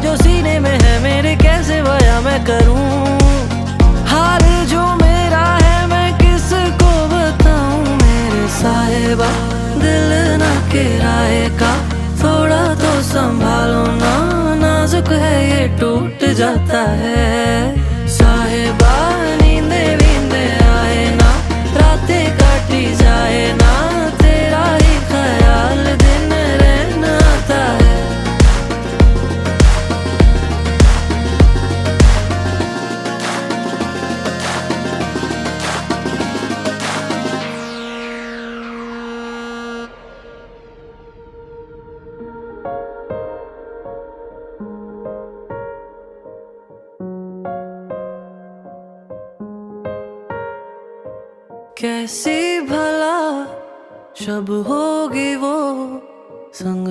जो सीने में है मेरे कैसे बयां मैं करूं। हाल जो मेरा है मैं किसको बताऊं। मेरे साहिबा दिल ना किराए का, थोड़ा तो संभालो ना, नाजुक है ये टूट जाता है। साहिबा नींदे वींदे आए ना, रातें काटी जाए ना, तेरा ही ख्याल दिन रहना आता है। कैसी भला शब होगी वो संग